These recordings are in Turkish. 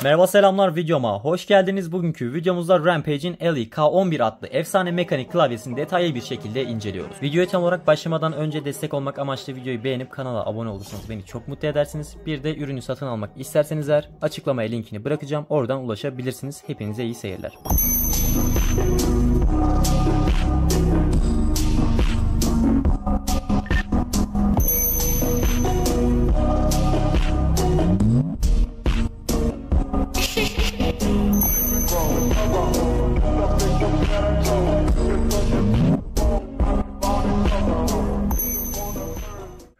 Merhaba selamlar, videoma hoş geldiniz. Bugünkü videomuzda Rampage'in Ellie K11 adlı efsane mekanik klavyesini detaylı bir şekilde inceliyoruz. Videoya tam olarak başlamadan önce destek olmak amaçlı videoyu beğenip kanala abone olursanız beni çok mutlu edersiniz. Bir de ürünü satın almak isterseniz eğer açıklamaya linkini bırakacağım. Oradan ulaşabilirsiniz. Hepinize iyi seyirler.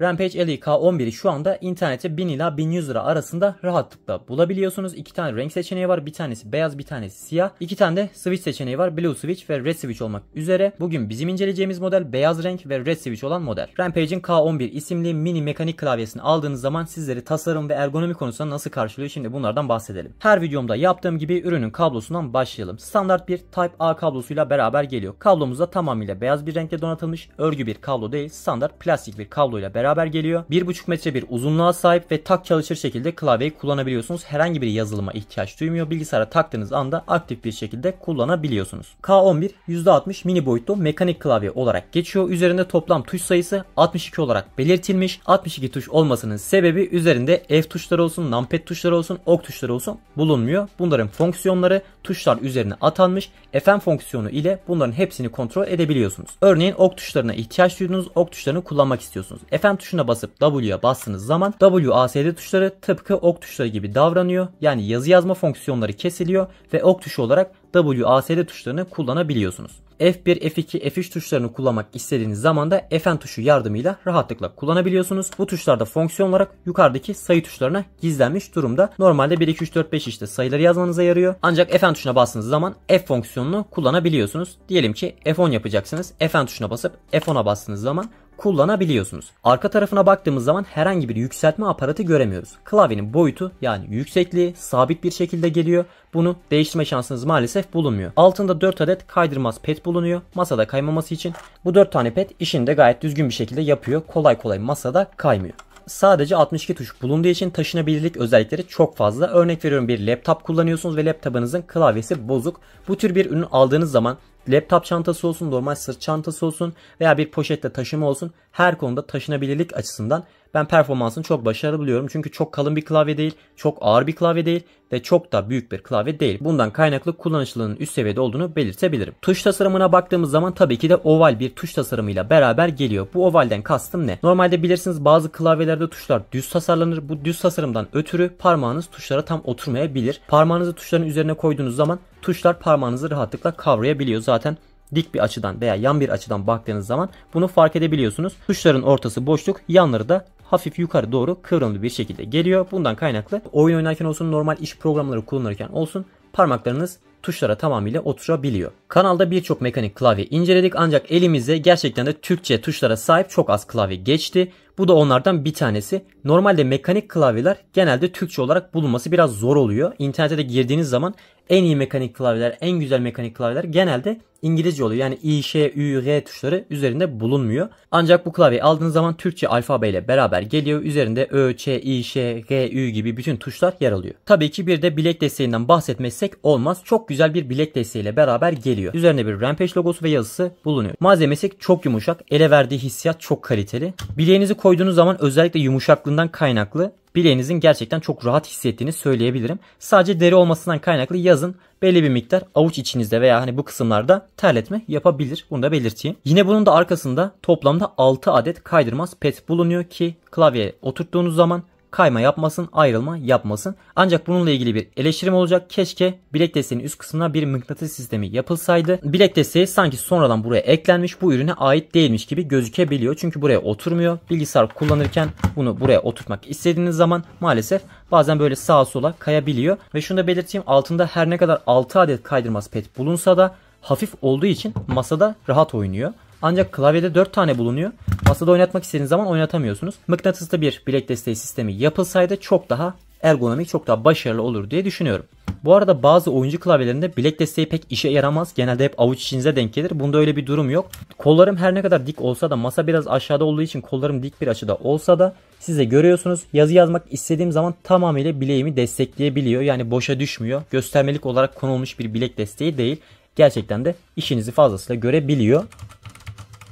Rampage Ellie K11'i şu anda internette 1000 ila 1100 lira arasında rahatlıkla bulabiliyorsunuz. İki tane renk seçeneği var. Bir tanesi beyaz, bir tanesi siyah. İki tane de switch seçeneği var. Blue switch ve red switch olmak üzere. Bugün bizim inceleyeceğimiz model beyaz renk ve red switch olan model. Rampage'in K11 isimli mini mekanik klavyesini aldığınız zaman sizleri tasarım ve ergonomi konusunda nasıl karşılıyor? Şimdi bunlardan bahsedelim. Her videomda yaptığım gibi ürünün kablosundan başlayalım. Standart bir Type-A kablosuyla beraber geliyor. Kablomuz da tamamıyla beyaz bir renkle donatılmış. Örgü bir kablo değil, standart plastik bir kabloyla beraber geliyor. 1,5 metre bir uzunluğa sahip ve tak çalışır şekilde klavyeyi kullanabiliyorsunuz. Herhangi bir yazılıma ihtiyaç duymuyor. Bilgisayara taktığınız anda aktif bir şekilde kullanabiliyorsunuz. K11 %60 mini boyutlu mekanik klavye olarak geçiyor. Üzerinde toplam tuş sayısı 62 olarak belirtilmiş. 62 tuş olmasının sebebi üzerinde F tuşları olsun, numpad tuşları olsun, ok tuşları olsun bulunmuyor. Bunların fonksiyonları tuşlar üzerine atanmış. FM fonksiyonu ile bunların hepsini kontrol edebiliyorsunuz. Örneğin ok tuşlarına ihtiyaç duyduğunuz ok tuşlarını kullanmak istiyorsunuz. FM tuşuna basıp W'ye bastığınız zaman WASD tuşları tıpkı ok tuşları gibi davranıyor. Yani yazı yazma fonksiyonları kesiliyor ve ok tuşu olarak WASD tuşlarını kullanabiliyorsunuz. F1, F2, F3 tuşlarını kullanmak istediğiniz zaman da Fn tuşu yardımıyla rahatlıkla kullanabiliyorsunuz. Bu tuşlarda fonksiyon olarak yukarıdaki sayı tuşlarına gizlenmiş durumda. Normalde 1, 2, 3, 4, 5 işte sayıları yazmanıza yarıyor. Ancak Fn tuşuna bastığınız zaman F fonksiyonunu kullanabiliyorsunuz. Diyelim ki F10 yapacaksınız. Fn tuşuna basıp F10'a bastığınız zaman kullanabiliyorsunuz. Arka tarafına baktığımız zaman herhangi bir yükseltme aparatı göremiyoruz. Klavyenin boyutu yani yüksekliği sabit bir şekilde geliyor. Bunu değiştirme şansınız maalesef bulunmuyor. Altında 4 adet kaydırmaz ped bulunuyor. Masada kaymaması için. Bu 4 tane ped işini de gayet düzgün bir şekilde yapıyor. Kolay kolay masada kaymıyor. Sadece 62 tuş bulunduğu için taşınabilirlik özellikleri çok fazla. Örnek veriyorum, bir laptop kullanıyorsunuz ve laptopunuzun klavyesi bozuk. Bu tür bir ürün aldığınız zaman laptop çantası olsun, normal sırt çantası olsun veya bir poşette taşıma olsun, her konuda taşınabilirlik açısından ben performansını çok başarılı buluyorum. Çünkü çok kalın bir klavye değil, çok ağır bir klavye değil ve çok da büyük bir klavye değil. Bundan kaynaklı kullanışlılığının üst seviyede olduğunu belirtebilirim. Tuş tasarımına baktığımız zaman tabii ki de oval bir tuş tasarımıyla beraber geliyor. Bu ovalden kastım ne? Normalde bilirsiniz bazı klavyelerde tuşlar düz tasarlanır. Bu düz tasarımdan ötürü parmağınız tuşlara tam oturmayabilir. Parmağınızı tuşların üzerine koyduğunuz zaman tuşlar parmağınızı rahatlıkla kavrayabiliyor. Zaten dik bir açıdan veya yan bir açıdan baktığınız zaman bunu fark edebiliyorsunuz. Tuşların ortası boşluk, yanları da hafif yukarı doğru kıvrımlı bir şekilde geliyor. Bundan kaynaklı oyun oynarken olsun, normal iş programları kullanırken olsun parmaklarınız tuşlara tamamıyla oturabiliyor. Kanalda birçok mekanik klavye inceledik ancak elimize gerçekten de Türkçe tuşlara sahip çok az klavye geçti. Bu da onlardan bir tanesi. Normalde mekanik klavyeler genelde Türkçe olarak bulunması biraz zor oluyor. İnternete de girdiğiniz zaman en iyi mekanik klavyeler, en güzel mekanik klavyeler genelde İngilizce oluyor. Yani I, Ş, Ü, R tuşları üzerinde bulunmuyor. Ancak bu klavyeyi aldığınız zaman Türkçe alfabeyle beraber geliyor. Üzerinde Ö, Ç, İ, Ş, R, Ü gibi bütün tuşlar yer alıyor. Tabii ki bir de bilek desteğinden bahsetmezsek olmaz. Çok güzel bir bilek desteğiyle beraber geliyor. Üzerinde bir Rampage logosu ve yazısı bulunuyor. Malzemesi çok yumuşak. Ele verdiği hissiyat çok kaliteli. Bileğinizi koyduğunuz zaman özellikle yumuşaklığından kaynaklı bileğinizin gerçekten çok rahat hissettiğini söyleyebilirim. Sadece deri olmasından kaynaklı yazın belli bir miktar avuç içinizde veya hani bu kısımlarda terletme yapabilir. Bunu da belirteyim. Yine bunun da arkasında toplamda 6 adet kaydırmaz ped bulunuyor ki klavyeye oturttuğunuz zaman kayma yapmasın, ayrılma yapmasın. Ancak bununla ilgili bir eleştirim olacak. Keşke bilek desteğinin üst kısmına bir mıknatıs sistemi yapılsaydı. Bilek desteği sanki sonradan buraya eklenmiş, bu ürüne ait değilmiş gibi gözükebiliyor. Çünkü buraya oturmuyor. Bilgisayar kullanırken bunu buraya oturtmak istediğiniz zaman maalesef bazen böyle sağa sola kayabiliyor. Ve şunu da belirteyim, altında her ne kadar 6 adet kaydırmaz ped bulunsa da hafif olduğu için masada rahat oynuyor. Ancak klavyede 4 tane bulunuyor. Masada oynatmak istediğiniz zaman oynatamıyorsunuz. Mıknatıslı bir bilek desteği sistemi yapılsaydı çok daha ergonomik, çok daha başarılı olur diye düşünüyorum. Bu arada bazı oyuncu klavyelerinde bilek desteği pek işe yaramaz. Genelde hep avuç içinize denk gelir. Bunda öyle bir durum yok. Kollarım her ne kadar dik olsa da, masa biraz aşağıda olduğu için kollarım dik bir açıda olsa da siz de görüyorsunuz, yazı yazmak istediğim zaman tamamıyla bileğimi destekleyebiliyor. Yani boşa düşmüyor. Göstermelik olarak konulmuş bir bilek desteği değil. Gerçekten de işinizi fazlasıyla görebiliyor.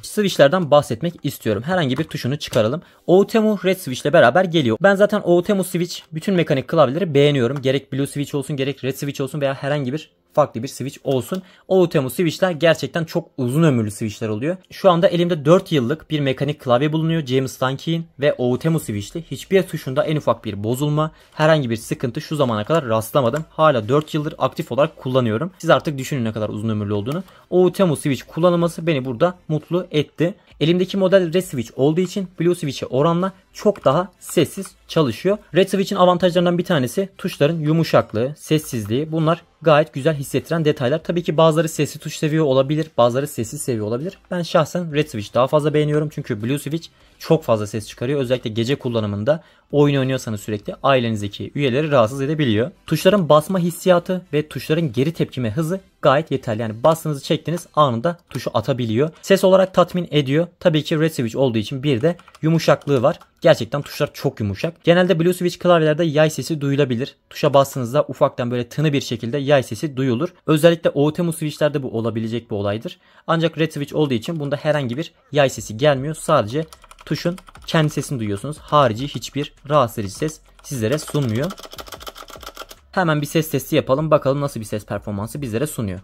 Switch'lerden bahsetmek istiyorum. Herhangi bir tuşunu çıkaralım. Outemu Red Switch ile beraber geliyor. Ben zaten Outemu Switch bütün mekanik klavyeleri beğeniyorum. Gerek Blue Switch olsun, gerek Red Switch olsun veya herhangi bir farklı bir switch olsun. Outemu switchler gerçekten çok uzun ömürlü switchler oluyor. Şu anda elimde 4 yıllık bir mekanik klavye bulunuyor. James Tankey'in ve Outemu switchli. Hiçbir tuşunda en ufak bir bozulma, herhangi bir sıkıntı şu zamana kadar rastlamadım. Hala 4 yıldır aktif olarak kullanıyorum. Siz artık düşünün ne kadar uzun ömürlü olduğunu. Outemu switch kullanılması beni burada mutlu etti. Elimdeki model Red Switch olduğu için Blue Switch'e oranla çok daha sessiz çalışıyor. Red Switch'in avantajlarından bir tanesi tuşların yumuşaklığı, sessizliği. Bunlar gayet güzel hissettiren detaylar. Tabii ki bazıları sesli tuş seviyor olabilir, bazıları sessiz seviyor olabilir. Ben şahsen Red Switch daha fazla beğeniyorum çünkü Blue Switch çok fazla ses çıkarıyor. Özellikle gece kullanımında oyun oynuyorsanız sürekli ailenizdeki üyeleri rahatsız edebiliyor. Tuşların basma hissiyatı ve tuşların geri tepkime hızı gayet yeterli. Yani bastığınızı çektiğiniz anında tuşu atabiliyor. Ses olarak tatmin ediyor. Tabii ki Red Switch olduğu için bir de yumuşaklığı var. Gerçekten tuşlar çok yumuşak. Genelde Blue Switch klavyelerde yay sesi duyulabilir. Tuşa bastığınızda ufaktan böyle tını bir şekilde yay sesi duyulur. Özellikle Outemu switchlerde bu olabilecek bir olaydır. Ancak Red Switch olduğu için bunda herhangi bir yay sesi gelmiyor. Sadece tuşun kendi sesini duyuyorsunuz. Harici hiçbir rahatsız edici ses sizlere sunmuyor. Hemen bir ses testi yapalım. Bakalım nasıl bir ses performansı bizlere sunuyor.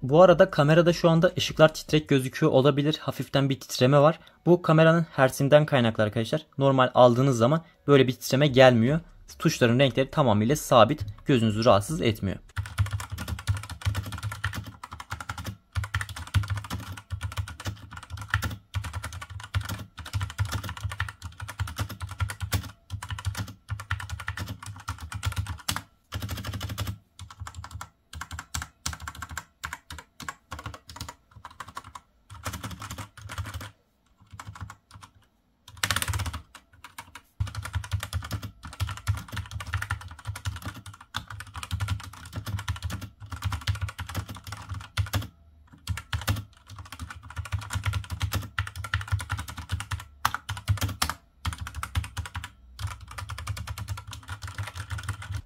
Bu arada kamerada şu anda ışıklar titrek gözüküyor olabilir. Hafiften bir titreme var. Bu kameranın hertzinden kaynaklı arkadaşlar. Normal aldığınız zaman böyle bir titreme gelmiyor. Tuşların renkleri tamamıyla sabit. Gözünüzü rahatsız etmiyor.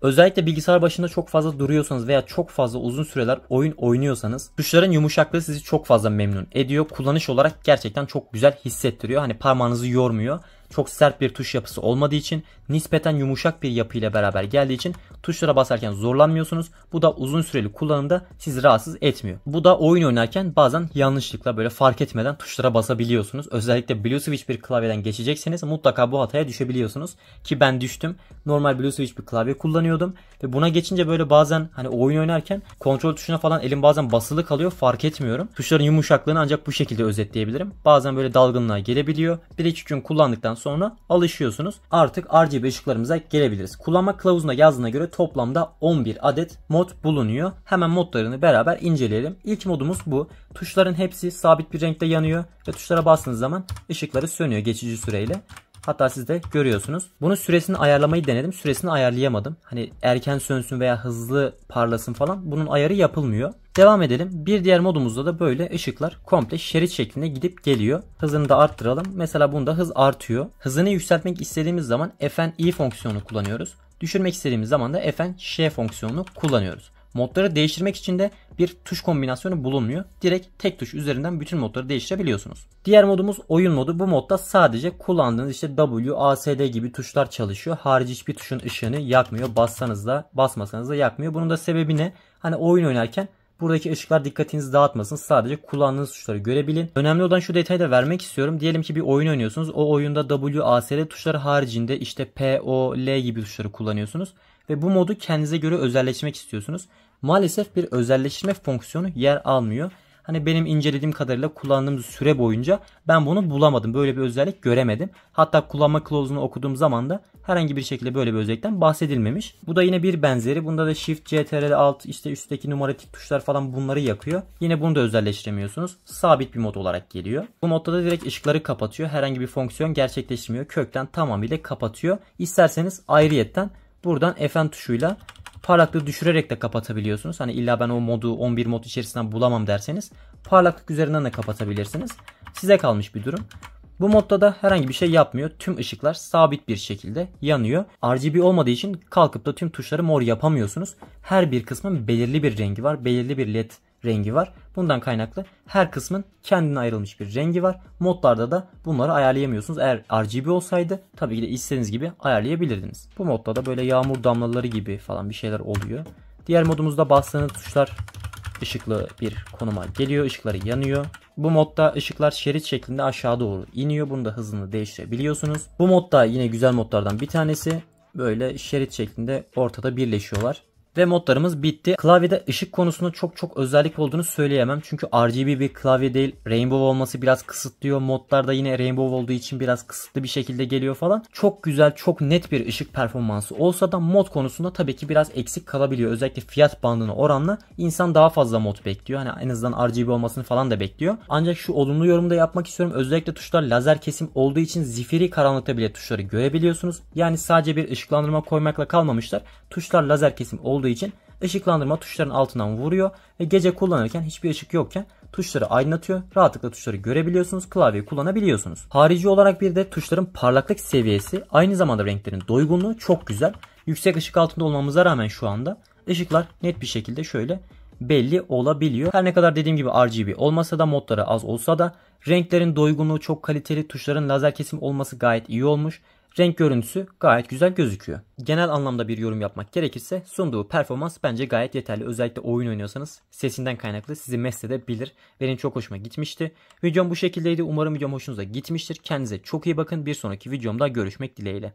Özellikle bilgisayar başında çok fazla duruyorsanız veya çok fazla uzun süreler oyun oynuyorsanız tuşların yumuşaklığı sizi çok fazla memnun ediyor. Kullanış olarak gerçekten çok güzel hissettiriyor. Hani parmağınızı yormuyor. Çok sert bir tuş yapısı olmadığı için, nispeten yumuşak bir yapıyla beraber geldiği için tuşlara basarken zorlanmıyorsunuz. Bu da uzun süreli kullanımda sizi rahatsız etmiyor. Bu da oyun oynarken bazen yanlışlıkla böyle fark etmeden tuşlara basabiliyorsunuz. Özellikle Blue Switch bir klavyeden geçecekseniz mutlaka bu hataya düşebiliyorsunuz. Ki ben düştüm. Normal Blue Switch bir klavye kullanıyordum ve buna geçince böyle bazen hani oyun oynarken kontrol tuşuna falan elim bazen basılı kalıyor, fark etmiyorum. Tuşların yumuşaklığını ancak bu şekilde özetleyebilirim. Bazen böyle dalgınlığa gelebiliyor. 1-2 gün kullandıktan sonra alışıyorsunuz. Artık RGB ışıklarımıza gelebiliriz. Kullanma kılavuzunda yazdığına göre toplamda 11 adet mod bulunuyor. Hemen modlarını beraber inceleyelim. İlk modumuz bu. Tuşların hepsi sabit bir renkte yanıyor ve tuşlara bastığınız zaman ışıkları sönüyor geçici süreyle. Hatta siz de görüyorsunuz. Bunun süresini ayarlamayı denedim. Süresini ayarlayamadım. Hani erken sönsün veya hızlı parlasın falan. Bunun ayarı yapılmıyor. Devam edelim. Bir diğer modumuzda da böyle ışıklar komple şerit şeklinde gidip geliyor. Hızını da arttıralım. Mesela bunda hız artıyor. Hızını yükseltmek istediğimiz zaman Fn-i fonksiyonu kullanıyoruz. Düşürmek istediğimiz zaman da Fn-ş fonksiyonunu kullanıyoruz. Modları değiştirmek için de bir tuş kombinasyonu bulunmuyor. Direkt tek tuş üzerinden bütün modları değiştirebiliyorsunuz. Diğer modumuz oyun modu. Bu modda sadece kullandığınız işte W, A, S, D gibi tuşlar çalışıyor. Harici hiçbir tuşun ışığını yakmıyor. Bassanız da basmasanız da yakmıyor. Bunun da sebebi ne? Hani oyun oynarken buradaki ışıklar dikkatinizi dağıtmasın. Sadece kullandığınız tuşları görebilin. Önemli olan şu detayı da vermek istiyorum. Diyelim ki bir oyun oynuyorsunuz. O oyunda W, A, S, D tuşları haricinde işte P, O, L gibi tuşları kullanıyorsunuz. Ve bu modu kendinize göre özelleştirmek istiyorsunuz. Maalesef bir özelleştirme fonksiyonu yer almıyor. Hani benim incelediğim kadarıyla kullandığım süre boyunca ben bunu bulamadım. Böyle bir özellik göremedim. Hatta kullanma kılavuzunu okuduğum zaman da herhangi bir şekilde böyle bir özellikten bahsedilmemiş. Bu da yine bir benzeri. Bunda da Shift, CTRL, Alt, işte üstteki numaratik tuşlar falan bunları yakıyor. Yine bunu da özelleştiremiyorsunuz. Sabit bir mod olarak geliyor. Bu modda da direkt ışıkları kapatıyor. Herhangi bir fonksiyon gerçekleştirmiyor. Kökten tamamıyla kapatıyor. İsterseniz ayrıyetten buradan Fn tuşuyla parlaklığı düşürerek de kapatabiliyorsunuz. Hani illa ben o modu 11 mod içerisinden bulamam derseniz parlaklık üzerinden de kapatabilirsiniz. Size kalmış bir durum. Bu modda da herhangi bir şey yapmıyor. Tüm ışıklar sabit bir şekilde yanıyor. RGB olmadığı için kalkıp da tüm tuşları mor yapamıyorsunuz. Her bir kısmın belirli bir rengi var. Belirli bir led rengi var. Bundan kaynaklı her kısmın kendine ayrılmış bir rengi var. Modlarda da bunları ayarlayamıyorsunuz. Eğer RGB olsaydı tabii ki de istediğiniz gibi ayarlayabilirdiniz. Bu modda da böyle yağmur damlaları gibi falan bir şeyler oluyor. Diğer modumuzda bastığınız tuşlar ışıklı bir konuma geliyor. Işıkları yanıyor. Bu modda ışıklar şerit şeklinde aşağı doğru iniyor. Bunu da hızını değiştirebiliyorsunuz. Bu modda yine güzel modlardan bir tanesi. Böyle şerit şeklinde ortada birleşiyorlar. Ve modlarımız bitti. Klavyede ışık konusunda çok özellik olduğunu söyleyemem. Çünkü RGB bir klavye değil. Rainbow olması biraz kısıtlıyor. Modlarda yine Rainbow olduğu için biraz kısıtlı bir şekilde geliyor falan. Çok güzel, çok net bir ışık performansı olsa da mod konusunda tabii ki biraz eksik kalabiliyor. Özellikle fiyat bandına oranla insan daha fazla mod bekliyor. Hani en azından RGB olmasını falan da bekliyor. Ancak şu olumlu yorumu da yapmak istiyorum. Özellikle tuşlar lazer kesim olduğu için zifiri karanlıkta bile tuşları görebiliyorsunuz. Yani sadece bir ışıklandırma koymakla kalmamışlar. Tuşlar lazer kesim olduğu için ışıklandırma tuşların altından vuruyor ve gece kullanırken hiçbir ışık yokken tuşları aydınlatıyor. Rahatlıkla tuşları görebiliyorsunuz. Klavyeyi kullanabiliyorsunuz. Harici olarak bir de tuşların parlaklık seviyesi, aynı zamanda renklerin doygunluğu çok güzel. Yüksek ışık altında olmamıza rağmen şu anda ışıklar net bir şekilde şöyle belli olabiliyor. Her ne kadar dediğim gibi RGB olmasa da, modları az olsa da renklerin doygunluğu çok kaliteli. Tuşların lazer kesim olması gayet iyi olmuş. Renk görüntüsü gayet güzel gözüküyor. Genel anlamda bir yorum yapmak gerekirse sunduğu performans bence gayet yeterli. Özellikle oyun oynuyorsanız sesinden kaynaklı sizi mest edebilir. Benim çok hoşuma gitmişti. Videom bu şekildeydi. Umarım videom hoşunuza gitmiştir. Kendinize çok iyi bakın. Bir sonraki videomda görüşmek dileğiyle.